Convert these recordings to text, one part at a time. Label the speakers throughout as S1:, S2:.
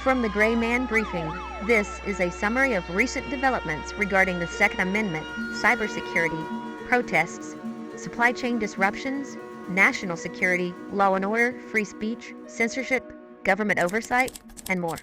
S1: From the Gray Man Briefing, this is a summary of recent developments regarding the Second Amendment, cybersecurity, protests, supply chain disruptions, national security, law and order, free speech, censorship, government oversight, and more.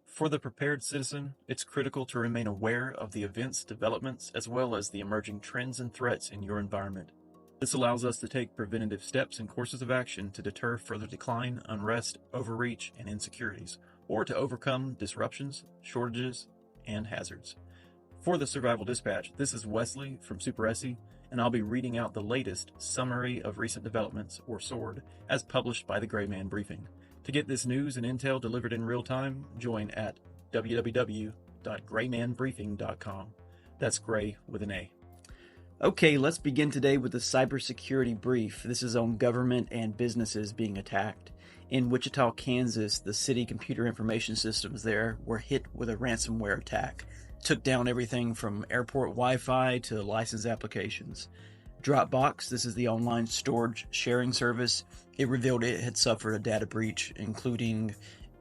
S2: For the prepared citizen, it's critical to remain aware of the events, developments, as well as the emerging trends and threats in your environment. This allows us to take preventative steps and courses of action to deter further decline, unrest, overreach, and insecurities, or to overcome disruptions, shortages, and hazards. For the Survival Dispatch, this is Wesley from Super SE, and I'll be reading out the latest Summary of Recent Developments, or SWORD, as published by the Gray Man Briefing. To get this news and intel delivered in real time, join at www.graymanbriefing.com. That's Gray with an A.
S3: Okay, let's begin today with the cybersecurity brief. This is on government and businesses being attacked. In Wichita, Kansas, the city computer information systems there were hit with a ransomware attack. Took down everything from airport Wi-Fi to license applications. Dropbox, this is the online storage sharing service. It revealed it had suffered a data breach, including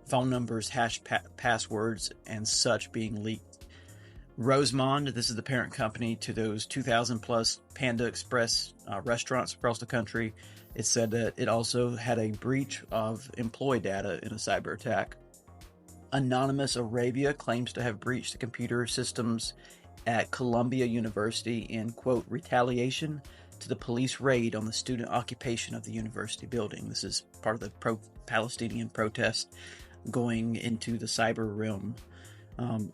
S3: phone numbers, hash passwords, and such being leaked. Rosemond, this is the parent company to those 2,000 plus Panda Express restaurants across the country. It said that it also had a breach of employee data in a cyber attack. Anonymous Arabia claims to have breached the computer systems at Columbia University in, quote, retaliation to the police raid on the student occupation of the university building. This is part of the pro-Palestinian protest going into the cyber realm.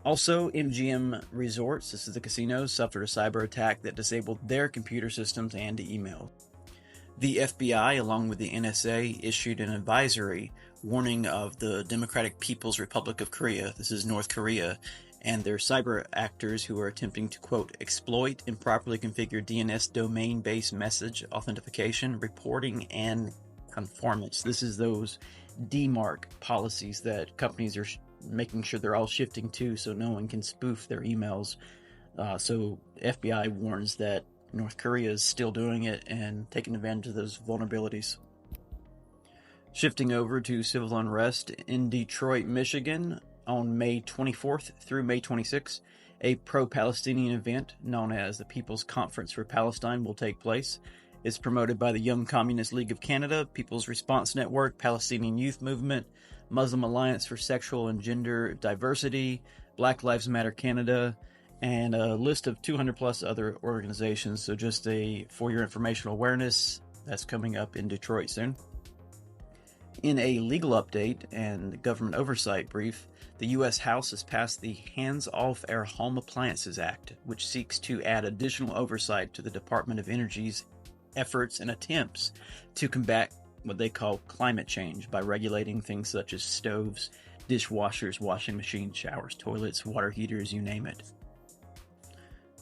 S3: Also, MGM Resorts, this is the casino, suffered a cyber attack that disabled their computer systems and email. The FBI, along with the NSA, issued an advisory warning of the Democratic People's Republic of Korea, this is North Korea, and their cyber actors who are attempting to, quote, exploit improperly configured DNS domain-based message authentication, reporting, and conformance. This is those DMARC policies that companies are making sure they're all shifting to so no one can spoof their emails. So FBI warns that North Korea is still doing it and taking advantage of those vulnerabilities. Shifting over to civil unrest in Detroit, Michigan, on May 24th through May 26th, a pro-Palestinian event known as the People's Conference for Palestine will take place. It's promoted by the Young Communist League of Canada, People's Response Network, Palestinian Youth Movement, Muslim Alliance for Sexual and Gender Diversity, Black Lives Matter Canada, and a list of 200 plus other organizations. So just for your informational awareness, that's coming up in Detroit soon. In a legal update and government oversight brief, the U.S. House has passed the Hands-Off Our Home Appliances Act, which seeks to add additional oversight to the Department of Energy's efforts and attempts to combat what they call climate change by regulating things such as stoves, dishwashers, washing machines, showers, toilets, water heaters, you name it.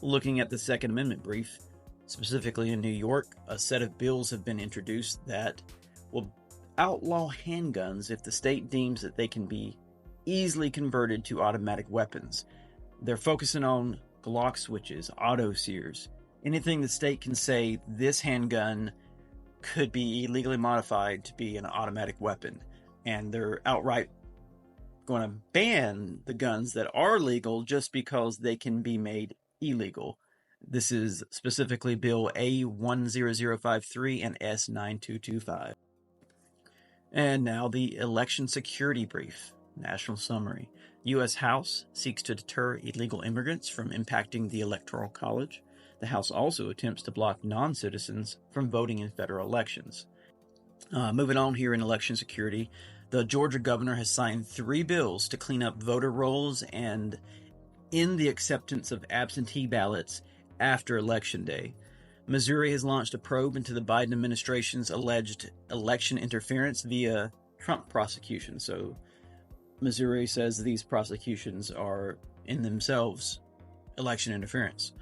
S3: Looking at the Second Amendment brief, specifically in New York, a set of bills have been introduced that will outlaw handguns if the state deems that they can be easily converted to automatic weapons. They're focusing on Glock switches, auto sears, anything the state can say this handgun could be illegally modified to be an automatic weapon. And they're outright going to ban the guns that are legal just because they can be made illegal. This is specifically Bill A10053 and S9225. And now the election security brief. National summary. U.S. House seeks to deter illegal immigrants from impacting the Electoral College. The House also attempts to block non-citizens from voting in federal elections. Moving on here in election security, the Georgia governor has signed 3 bills to clean up voter rolls and end the acceptance of absentee ballots after Election Day. Missouri has launched a probe into the Biden administration's alleged election interference via Trump prosecution. So Missouri says these prosecutions are in themselves election interference.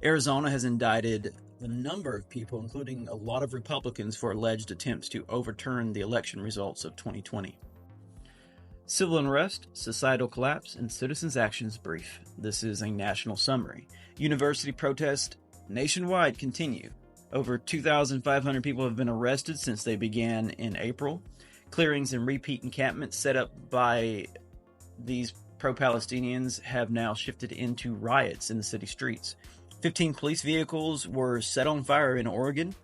S3: Arizona has indicted a number of people, including a lot of Republicans, for alleged attempts to overturn the election results of 2020. Civil unrest, societal collapse, and citizens' actions brief. This is a national summary. University protests nationwide continue. Over 2,500 people have been arrested since they began in April. Clearings and repeat encampments set up by these pro-Palestinians have now shifted into riots in the city streets. 15 police vehicles were set on fire in Oregon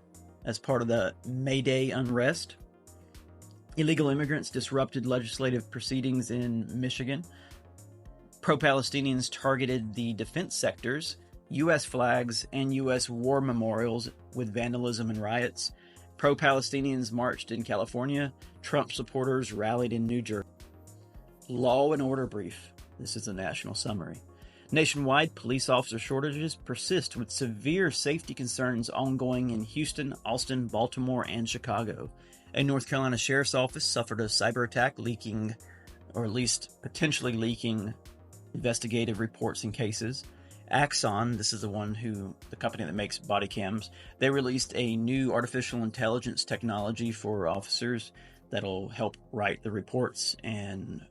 S3: as part of the May Day unrest. Illegal immigrants disrupted legislative proceedings in Michigan. Pro-Palestinians targeted the defense sectors, U.S. flags, and U.S. war memorials with vandalism and riots. Pro-Palestinians marched in California. Trump supporters rallied in New Jersey. Law and order brief. This is a national summary. Nationwide, police officer shortages persist with severe safety concerns ongoing in Houston, Austin, Baltimore, and Chicago. A North Carolina sheriff's office suffered a cyber attack leaking, or at least potentially leaking, investigative reports and cases. Axon, this is the company that makes body cams, they released a new artificial intelligence technology for officers that'll help write the reports and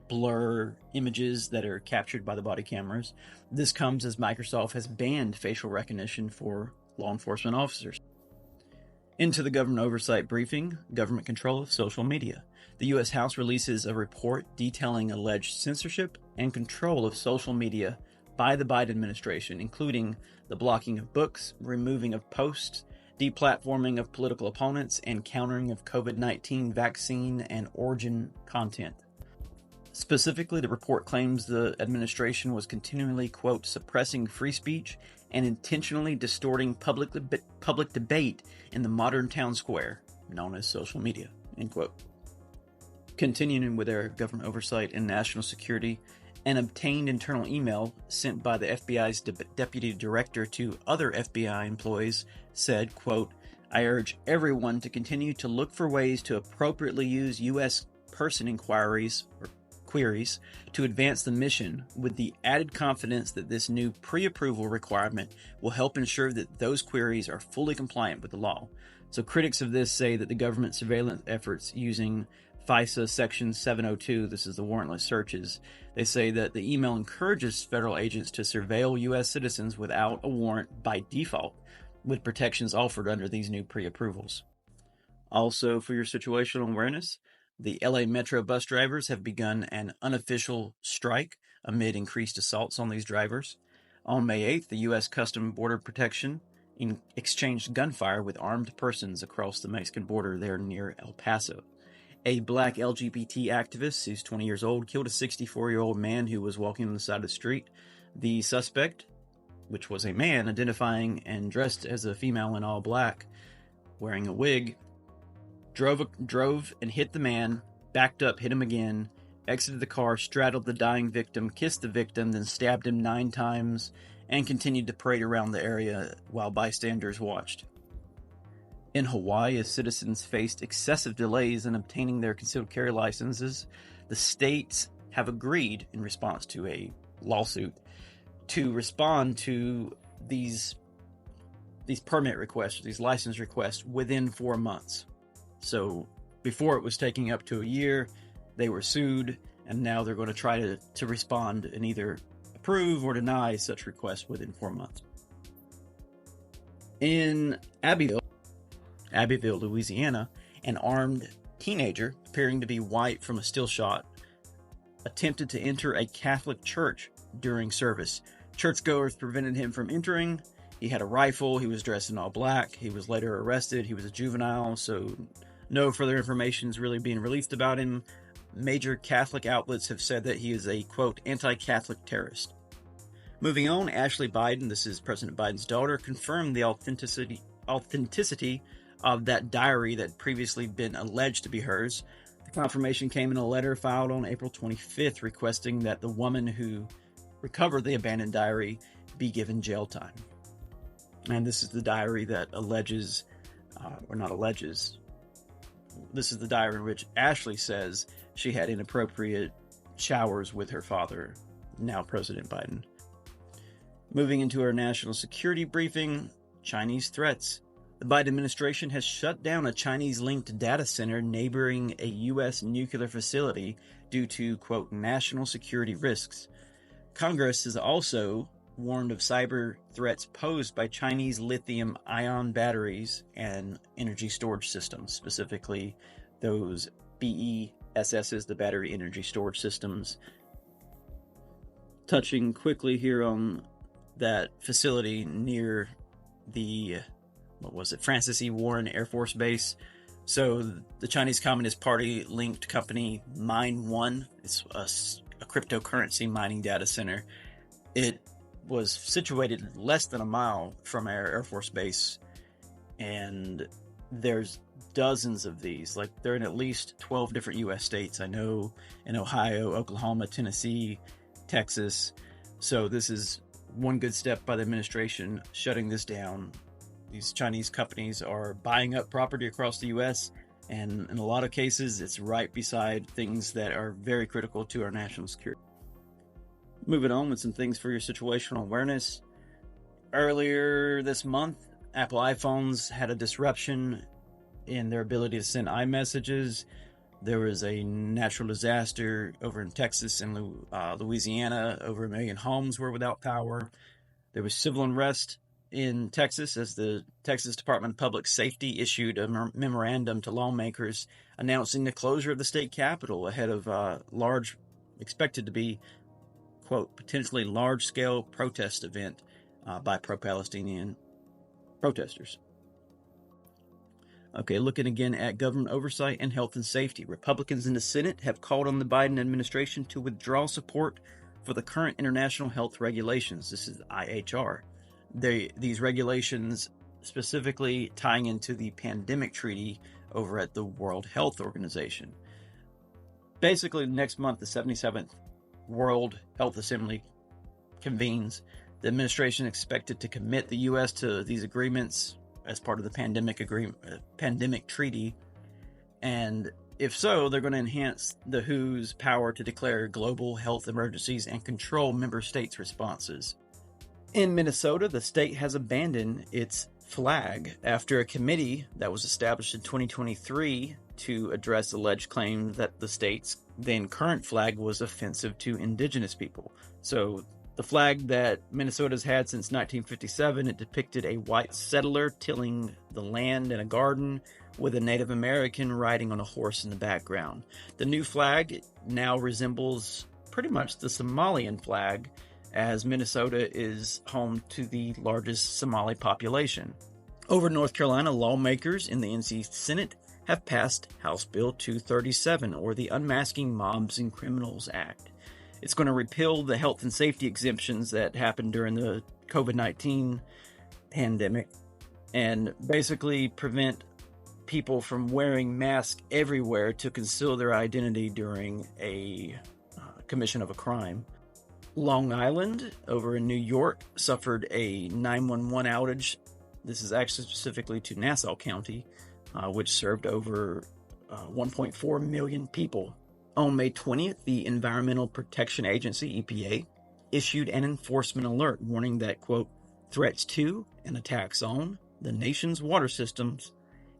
S3: blur images that are captured by the body cameras. This comes as Microsoft has banned facial recognition for law enforcement officers. Into the government oversight briefing, government control of social media. The U.S. House releases a report detailing alleged censorship and control of social media by the Biden administration, including the blocking of books, removing of posts, deplatforming of political opponents, and countering of COVID-19 vaccine and origin content. Specifically, the report claims the administration was continually, quote, suppressing free speech and intentionally distorting public debate in the modern town square, known as social media, end quote. Continuing with their government oversight and national security, an obtained internal email sent by the FBI's deputy director to other FBI employees said, quote, I urge everyone to continue to look for ways to appropriately use U.S. person inquiries or queries to advance the mission, with the added confidence that this new pre-approval requirement will help ensure that those queries are fully compliant with the law. So critics of this say that the government surveillance efforts using FISA Section 702, this is the warrantless searches, they say that the email encourages federal agents to surveil U.S. citizens without a warrant by default, with protections offered under these new pre-approvals. Also, for your situational awareness, the LA Metro bus drivers have begun an unofficial strike amid increased assaults on these drivers. On May 8th, the U.S. Customs Border Protection exchanged gunfire with armed persons across the Mexican border there near El Paso. A black LGBT activist who's 20 years old killed a 64-year-old man who was walking on the side of the street. The suspect, which was a man identifying and dressed as a female in all black, wearing a wig, drove and hit the man, backed up, hit him again, exited the car, straddled the dying victim, kissed the victim, then stabbed him 9 times, and continued to parade around the area while bystanders watched. In Hawaii, as citizens faced excessive delays in obtaining their concealed carry licenses, the states have agreed, in response to a lawsuit, to respond to these permit requests, these license requests, within 4 months. So before it was taking up to a year, they were sued, and now they're going to try to respond and either approve or deny such requests within 4 months. In Abbeville, Louisiana, an armed teenager, appearing to be white from a still shot, attempted to enter a Catholic church during service. Churchgoers prevented him from entering. He had a rifle. He was dressed in all black. He was later arrested. He was a juvenile, so no further information is really being released about him. Major Catholic outlets have said that he is a, quote, anti-Catholic terrorist. Moving on, Ashley Biden, this is President Biden's daughter, confirmed the authenticity of that diary that had previously been alleged to be hers. The confirmation came in a letter filed on April 25th requesting that the woman who recovered the abandoned diary be given jail time. And this is the diary that this is the diary in which Ashley says she had inappropriate showers with her father, now President Biden. Moving into our national security briefing, Chinese threats. The Biden administration has shut down a Chinese-linked data center neighboring a U.S. nuclear facility due to, quote, national security risks. Congress has also warned of cyber threats posed by Chinese lithium-ion batteries and energy storage systems, specifically those BESSs, the battery energy storage systems. Touching quickly here on that facility near the, Francis E. Warren Air Force Base. So the Chinese Communist Party linked company Mine One, it's a cryptocurrency mining data center. It was situated less than a mile from our Air Force Base, and there's dozens of these. Like, they're in at least 12 different U.S. states. I know in Ohio, Oklahoma, Tennessee, Texas. So this is one good step by the administration shutting this down. These Chinese companies are buying up property across the U.S., and in a lot of cases, it's right beside things that are very critical to our national security. Moving on with some things for your situational awareness. Earlier this month, Apple iPhones had a disruption in their ability to send iMessages. There was a natural disaster over in Texas and Louisiana. Over 1 million homes were without power. There was civil unrest in Texas as the Texas Department of Public Safety issued a memorandum to lawmakers announcing the closure of the state capitol ahead of expected to be, quote, potentially large-scale protest event by pro-Palestinian protesters. Okay, looking again at government oversight and health and safety. Republicans in the Senate have called on the Biden administration to withdraw support for the current international health regulations. This is IHR. These regulations specifically tying into the pandemic treaty over at the World Health Organization. Basically, next month, the 77th World Health Assembly convenes. The administration is expected to commit the U.S. to these agreements as part of the pandemic treaty. And if so, they're going to enhance the WHO's power to declare global health emergencies and control member states' responses. In Minnesota, the state has abandoned its flag after a committee that was established in 2023 to address alleged claims that the state's then current flag was offensive to indigenous people. So the flag that Minnesota's had since 1957, it depicted a white settler tilling the land in a garden with a Native American riding on a horse in the background. The new flag now resembles pretty much the Somalian flag, as Minnesota is home to the largest Somali population. Over in North Carolina, lawmakers in the NC Senate have passed House Bill 237, or the Unmasking Mobs and Criminals Act. It's going to repeal the health and safety exemptions that happened during the COVID-19 pandemic and basically prevent people from wearing masks everywhere to conceal their identity during a commission of a crime. Long Island, over in New York, suffered a 911 outage. This is actually specifically to Nassau County, which served over 1.4 million people. On May 20th, the Environmental Protection Agency, EPA, issued an enforcement alert warning that, quote, threats to and attacks on the nation's water systems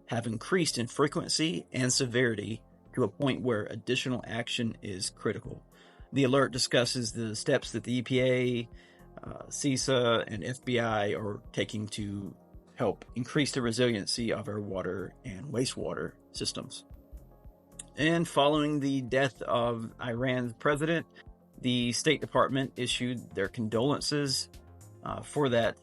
S3: have increased in frequency and severity to a point where additional action is critical. The alert discusses the steps that the EPA, CISA, and FBI are taking to help increase the resiliency of our water and wastewater systems. And following the death of Iran's president, the State Department issued their condolences for that,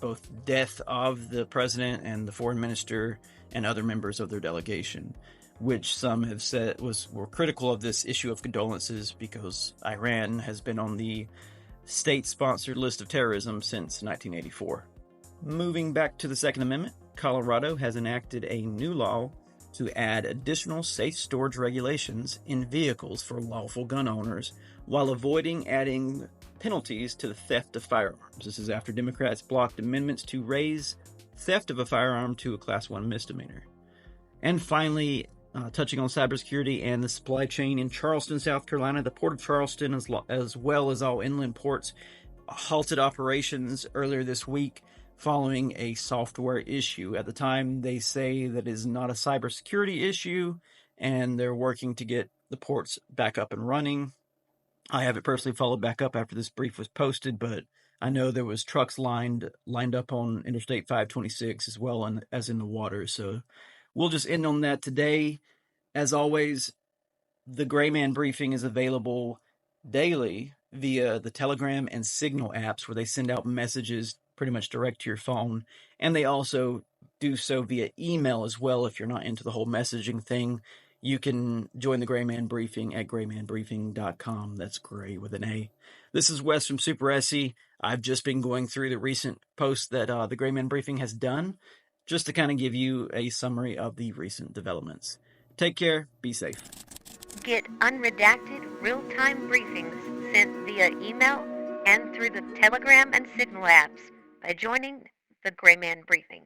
S3: both death of the president and the foreign minister and other members of their delegation, which some have said were critical of this issue of condolences because Iran has been on the state-sponsored list of terrorism since 1984. Moving back to the Second Amendment, Colorado has enacted a new law to add additional safe storage regulations in vehicles for lawful gun owners while avoiding adding penalties to the theft of firearms. This is after Democrats blocked amendments to raise theft of a firearm to a Class 1 misdemeanor. And finally, touching on cybersecurity and the supply chain in Charleston, South Carolina, the Port of Charleston, as well as all inland ports, halted operations earlier this week following a software issue. At the time, they say that it is not a cybersecurity issue, and they're working to get the ports back up and running. I haven't personally followed back up after this brief was posted, but I know there was trucks lined up on Interstate 526 as well as in the water. So we'll just end on that today. As always, the Gray Man Briefing is available daily via the Telegram and Signal apps, where they send out messages pretty much direct to your phone. And they also do so via email as well. If you're not into the whole messaging thing, you can join the Gray Man Briefing at graymanbriefing.com. That's Gray with an A. This is Wes from Super SE. I've just been going through the recent posts that the Gray Man Briefing has done, just to kind of give you a summary of the recent developments. Take care. Be safe.
S1: Get unredacted, real-time briefings sent via email and through the Telegram and Signal apps by joining the Gray Man Briefing.